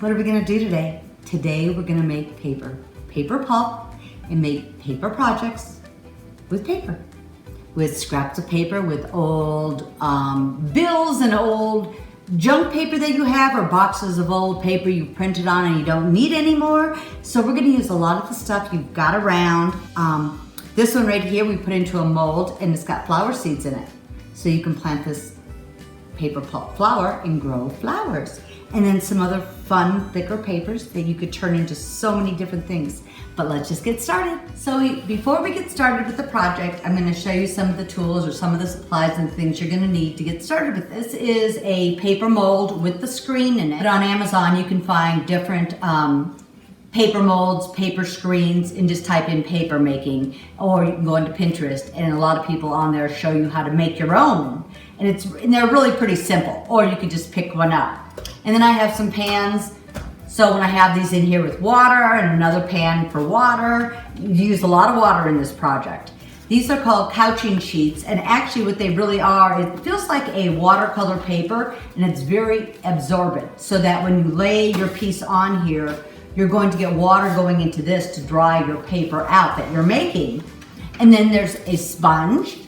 What are we gonna do today? Today we're gonna make paper pulp, and make paper projects with paper. With scraps of paper, with old bills and old junk paper that you have, or boxes of old paper you printed on and you don't need anymore. So we're gonna use a lot of the stuff you've got around. This one right here we put into a mold, and it's got flower seeds in it. So you can plant this paper pulp flower and grow flowers. And then some other fun, thicker papers that you could turn into so many different things. But let's just get started. So before we get started with the project, I'm gonna show you some of the tools or some of the supplies and things you're gonna need to get started with. This is a paper mold with the screen in it. But on Amazon, you can find different paper molds, paper screens, and just type in paper making, or you can go into Pinterest, and a lot of people on there show you how to make your own. And they're really pretty simple, or you can just pick one up. And then I have some pans. So when I have these in here with water and another pan for water, you use a lot of water in this project. These are called couching sheets, and actually what they really are, it feels like a watercolor paper, and it's very absorbent, so that when you lay your piece on here, you're going to get water going into this to dry your paper out that you're making. And then there's a sponge,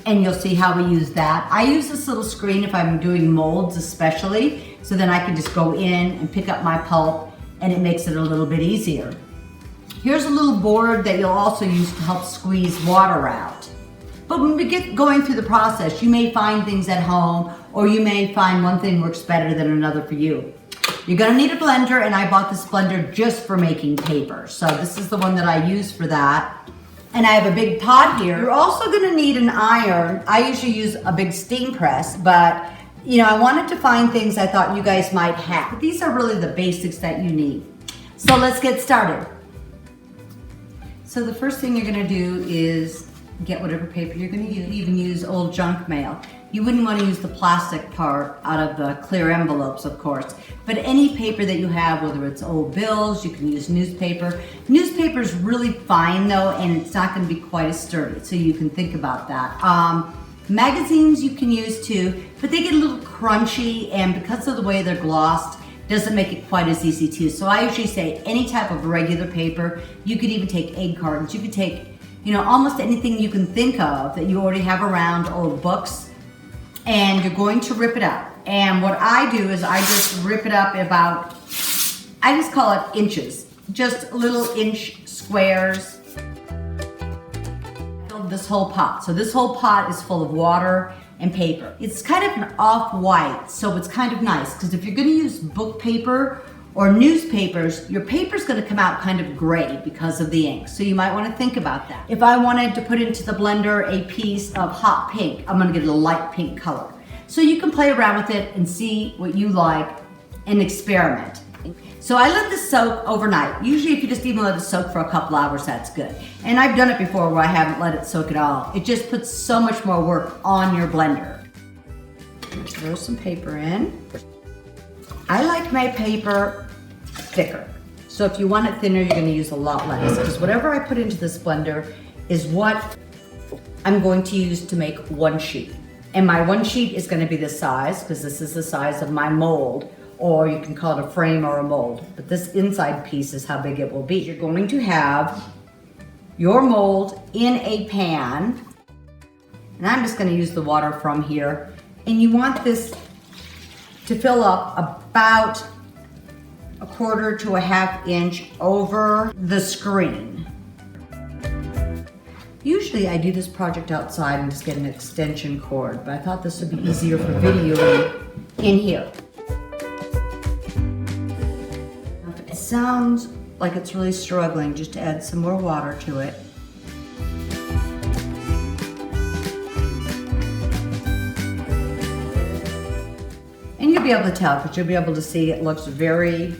and you'll see how we use that. I use this little screen if I'm doing molds especially, so then I can just go in and pick up my pulp, and it makes it a little bit easier. Here's a little board that you'll also use to help squeeze water out. But when we get going through the process, you may find things at home, or you may find one thing works better than another for you. You're gonna need a blender, and I bought this blender just for making paper. So this is the one that I use for that. And I have a big pot here. You're also gonna need an iron. I usually use a big steam press, but you know, I wanted to find things I thought you guys might have. But these are really the basics that you need. So let's get started. So the first thing you're gonna do is get whatever paper you're gonna use. You can use old junk mail. You wouldn't want to use the plastic part out of the clear envelopes, of course, but any paper that you have, whether it's old bills, you can use newspaper. Newspaper's really fine though, and it's not going to be quite as sturdy, so you can think about that. Magazines you can use too, but they get a little crunchy, and because of the way they're glossed, doesn't make it quite as easy to use. So I usually say any type of regular paper. You could even take egg cartons. You could take, you know, almost anything you can think of that you already have around, old books, and you're going to rip it up. And what I do is I just rip it up about, I just call it inches, just little inch squares. Fill this whole pot. So this whole pot is full of water and paper. It's kind of an off-white, so it's kind of nice, because if you're gonna use book paper or newspapers, your paper's gonna come out kind of gray because of the ink. So you might wanna think about that. If I wanted to put into the blender a piece of hot pink, I'm gonna get a light pink color. So you can play around with it and see what you like and experiment. So I let this soak overnight. Usually if you just even let it soak for a couple hours, that's good. And I've done it before where I haven't let it soak at all. It just puts so much more work on your blender. Let's throw some paper in. I like my paper thicker. So if you want it thinner, you're gonna use a lot less, because whatever I put into this blender is what I'm going to use to make one sheet. And my one sheet is gonna be this size, because this is the size of my mold, or you can call it a frame or a mold. But this inside piece is how big it will be. You're going to have your mold in a pan, and I'm just gonna use the water from here. And you want this to fill up about 1/4 to a 1/2 inch over the screen. Usually I do this project outside and just get an extension cord, but I thought this would be easier for videoing in here. If it sounds like it's really struggling, just add some more water to it. And you'll be able to tell, because you'll be able to see it looks very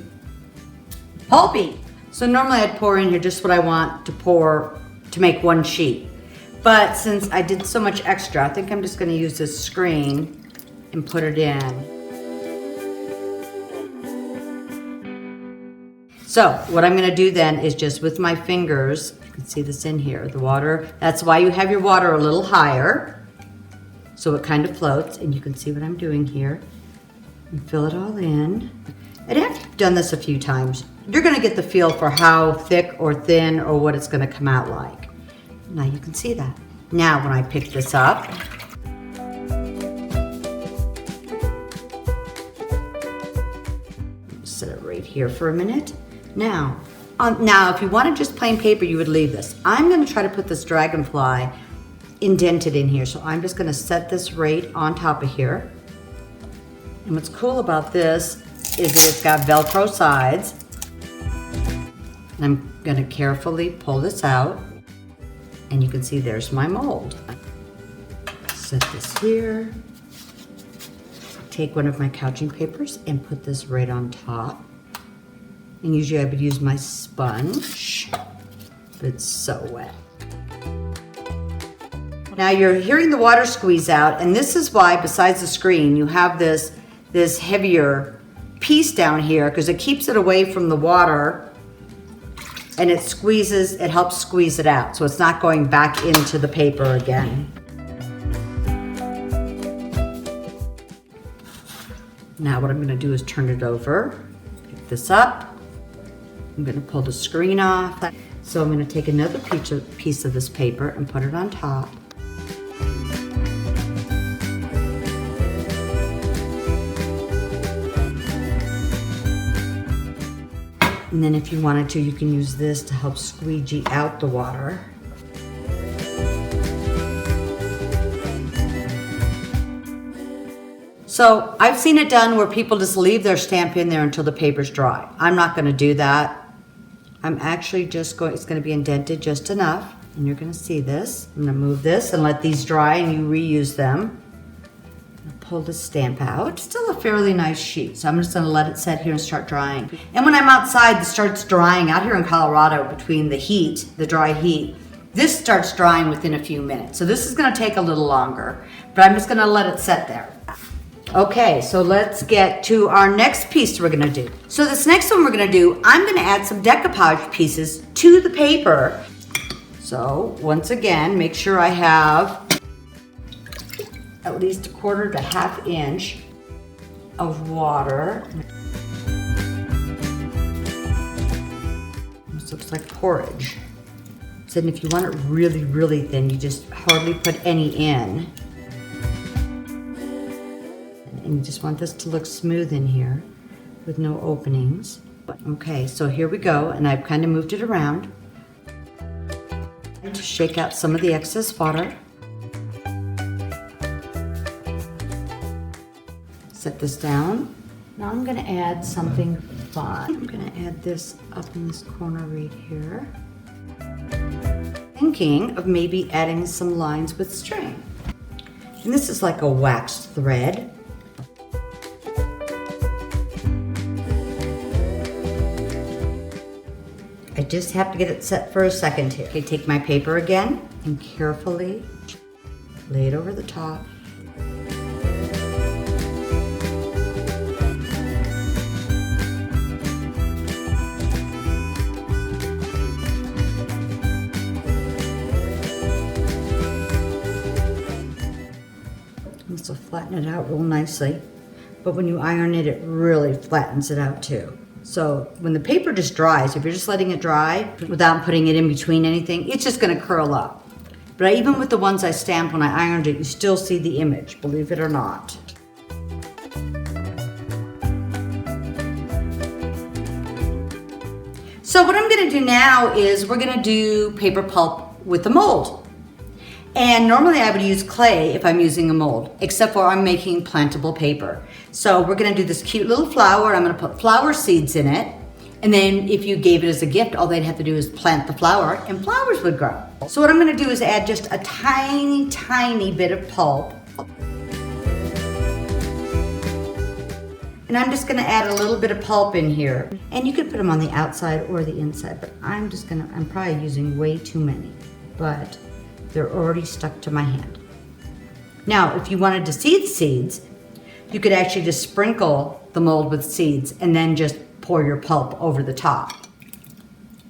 pulpy. So normally I'd pour in here just what I want to pour to make one sheet. But since I did so much extra, I think I'm just gonna use this screen and put it in. So what I'm gonna do then is just with my fingers, you can see this in here, the water, that's why you have your water a little higher, so it kind of floats, and you can see what I'm doing here. And fill it all in. And after done this a few times, you're gonna get the feel for how thick or thin or what it's gonna come out like. Now you can see that. Now when I pick this up, set it right here for a minute. Now if you wanted just plain paper, you would leave this. I'm gonna try to put this dragonfly indented in here. So I'm just gonna set this right on top of here. And what's cool about this is that it's got Velcro sides. And I'm gonna carefully pull this out. And you can see there's my mold. Set this here. Take one of my couching papers and put this right on top. And usually I would use my sponge, but it's so wet. Now you're hearing the water squeeze out, and this is why, besides the screen, you have this heavier piece down here, because it keeps it away from the water, and it helps squeeze it out, so it's not going back into the paper again. Now what I'm gonna do is turn it over, pick this up. I'm gonna pull the screen off. So I'm gonna take another piece of this paper and put it on top. And then if you wanted to, you can use this to help squeegee out the water. So I've seen it done where people just leave their stamp in there until the paper's dry. I'm not gonna do that. I'm actually just it's gonna be indented just enough, and you're gonna see this. I'm gonna move this and let these dry, and you reuse them. Pull the stamp out. It's still a fairly nice sheet, so I'm just gonna let it set here and start drying. And when I'm outside, this starts drying out here in Colorado between the heat, the dry heat. This starts drying within a few minutes. So this is gonna take a little longer, but I'm just gonna let it set there. Okay, so let's get to our next piece we're gonna do. So this next one we're gonna do, I'm gonna add some decoupage pieces to the paper. So once again, make sure I have at least 1/4 to 1/2 inch of water. This looks like porridge. So if you want it really, really thin, you just hardly put any in. And you just want this to look smooth in here with no openings. Okay, so here we go, and I've kind of moved it around to shake out some of the excess water. Set this down. Now I'm gonna add something fun. I'm gonna add this up in this corner right here. Thinking of maybe adding some lines with string. And this is like a waxed thread. I just have to get it set for a second here. Okay, take my paper again and carefully lay it over the top. This will flatten it out real nicely, but when you iron it, it really flattens it out too. So when the paper just dries, if you're just letting it dry without putting it in between anything, it's just gonna curl up. But even with the ones I stamped when I ironed it, you still see the image, believe it or not. So what I'm gonna do now is we're gonna do paper pulp with the mold. And normally I would use clay if I'm using a mold, except for I'm making plantable paper. So we're gonna do this cute little flower. I'm gonna put flower seeds in it. And then if you gave it as a gift, all they'd have to do is plant the flower and flowers would grow. So what I'm gonna do is add just a tiny, tiny bit of pulp. And I'm just gonna add a little bit of pulp in here. And you could put them on the outside or the inside, but I'm probably using way too many, but they're already stuck to my hand. Now, if you wanted to see the seeds, you could actually just sprinkle the mold with seeds and then just pour your pulp over the top.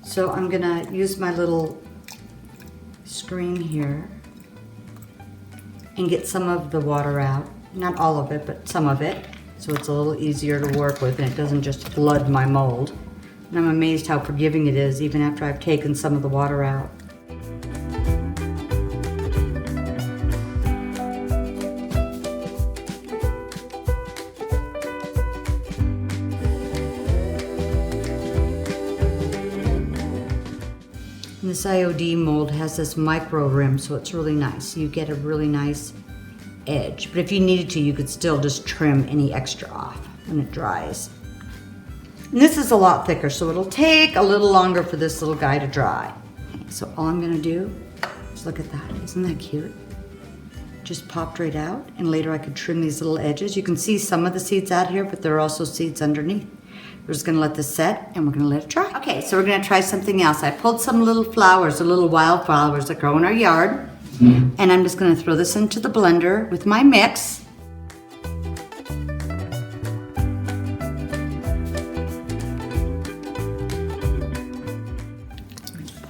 So I'm gonna use my little screen here and get some of the water out. Not all of it, but some of it. so it's a little easier to work with and it doesn't just flood my mold. And I'm amazed how forgiving it is even after I've taken some of the water out. And this IOD mold has this micro rim, so it's really nice. You get a really nice edge. But if you needed to, you could still just trim any extra off when it dries. And this is a lot thicker, so it'll take a little longer for this little guy to dry. Okay, so all I'm gonna do is look at that. Isn't that cute? Just popped right out, and later I could trim these little edges. You can see some of the seeds out here, but there are also seeds underneath. We're just gonna let this set and we're gonna let it dry. Okay, so we're gonna try something else. I pulled some little flowers, the little wild flowers that grow in our yard. And I'm just gonna throw this into the blender with my mix.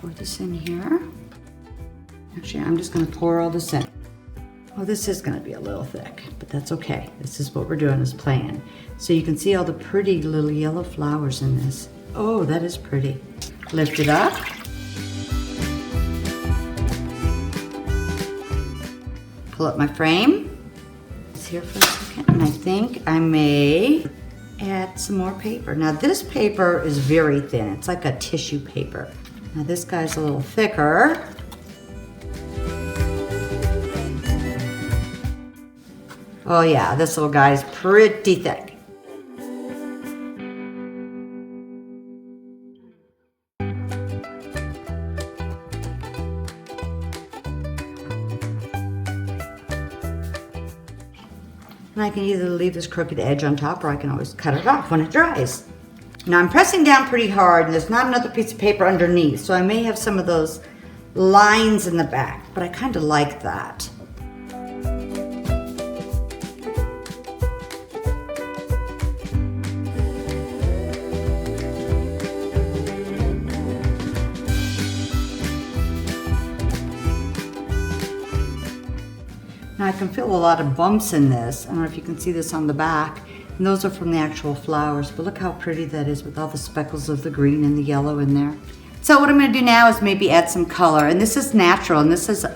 Pour this in here. Actually, I'm just gonna pour all this in. Well, this is gonna be a little thick, but that's okay. This is what we're doing, is playing. So you can see all the pretty little yellow flowers in this. Oh, that is pretty. Lift it up. Pull up my frame. It's here for a second, and I think I may add some more paper. Now this paper is very thin. It's like a tissue paper. Now this guy's a little thicker. Oh yeah, this little guy's pretty thick. And I can either leave this crooked edge on top or I can always cut it off when it dries. Now I'm pressing down pretty hard and there's not another piece of paper underneath, so I may have some of those lines in the back, but I kind of like that. Now I can feel a lot of bumps in this. I don't know if you can see this on the back. And those are from the actual flowers, but look how pretty that is with all the speckles of the green and the yellow in there. So what I'm gonna do now is maybe add some color. And this is natural, and this is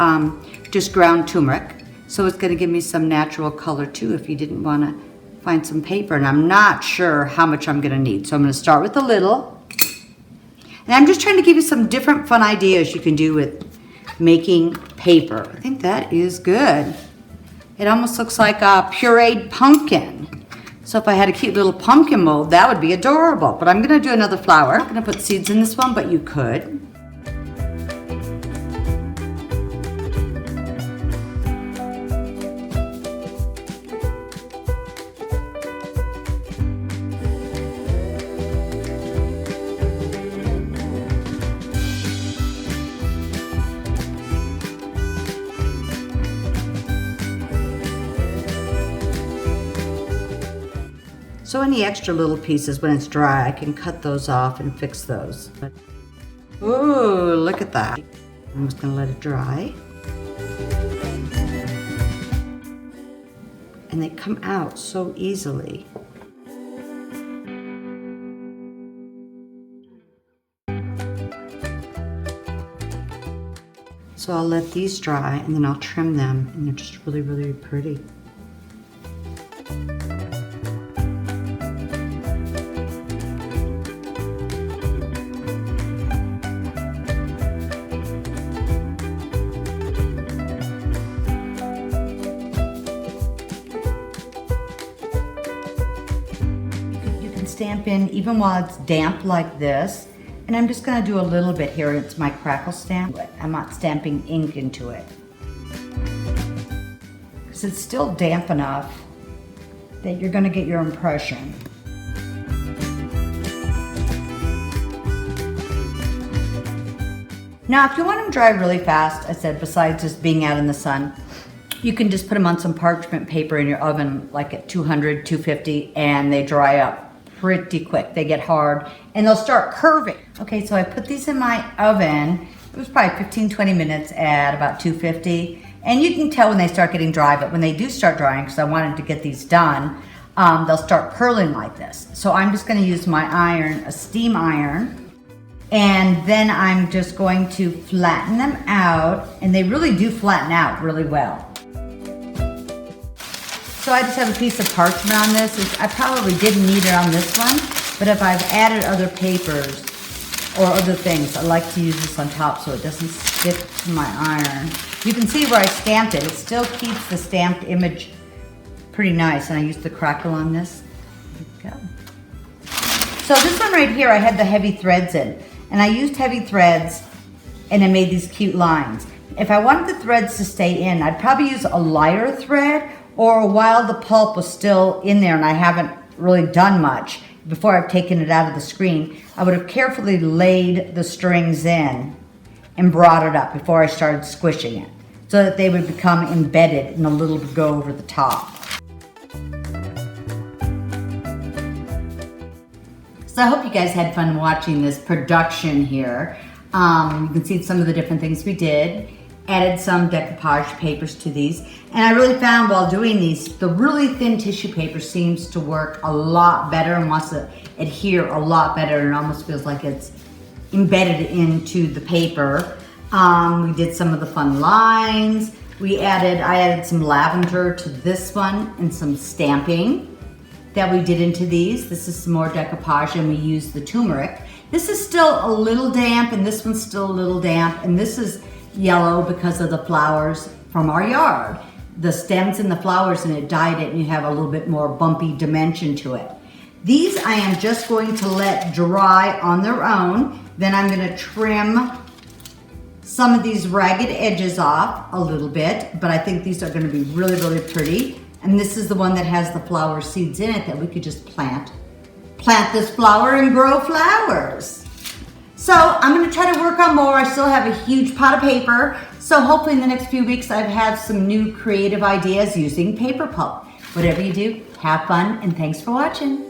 just ground turmeric. So it's gonna give me some natural color too if you didn't wanna find some paper. And I'm not sure how much I'm gonna need. So I'm gonna start with a little. And I'm just trying to give you some different fun ideas you can do with making paper. I think that is good. It almost looks like a pureed pumpkin. So if I had a cute little pumpkin mold, that would be adorable. But I'm gonna do another flower. I'm not gonna put seeds in this one, but you could. So any extra little pieces, when it's dry, I can cut those off and fix those. Ooh, look at that. I'm just gonna let it dry. And they come out so easily. So I'll let these dry and then I'll trim them, and they're just really, really pretty. Stamp in even while it's damp like this, and I'm just going to do a little bit here. It's my crackle stamp. I'm not stamping ink into it because it's still damp enough that you're going to get your impression. Now if you want them dry really fast, I said, besides just being out in the sun, you can just put them on some parchment paper in your oven, like at 200, 250, and they dry up pretty quick. They get hard and they'll start curving. Okay, so I put these in my oven. It was probably 15-20 minutes at about 250. And you can tell when they start getting dry, but when they do start drying, because I wanted to get these done, they'll start curling like this. So I'm just gonna use my iron, a steam iron, and then I'm just going to flatten them out, and they really do flatten out really well. So I just have a piece of parchment on this. I probably didn't need it on this one, but if I've added other papers or other things, I like to use this on top so it doesn't stick to my iron. You can see where I stamped it. It still keeps the stamped image pretty nice, and I used the crackle on this. There we go. So this one right here, I had the heavy threads in, and I used heavy threads, and I made these cute lines. If I wanted the threads to stay in, I'd probably use a lighter thread, or while the pulp was still in there and I haven't really done much, before I've taken it out of the screen, I would have carefully laid the strings in and brought it up before I started squishing it, so that they would become embedded and a little would go over the top. So I hope you guys had fun watching this production here. You can see some of the different things we did. Added some decoupage papers to these. And I really found while doing these, the really thin tissue paper seems to work a lot better and wants to adhere a lot better, and it almost feels like it's embedded into the paper. We did some of the fun lines. I added some lavender to this one and some stamping that we did into these. This is some more decoupage, and we used the turmeric. This is still a little damp, and this one's still a little damp, and this is yellow because of the flowers from our yard. The stems and the flowers, and it dyed it, and you have a little bit more bumpy dimension to it. These I am just going to let dry on their own. Then I'm going to trim some of these ragged edges off a little bit, but I think these are going to be really, really pretty. And this is the one that has the flower seeds in it that we could just plant this flower and grow flowers. So I'm going to try to work on more. I still have a huge pot of paper. So hopefully in the next few weeks I have some new creative ideas using paper pulp. Whatever you do, have fun, and thanks for watching.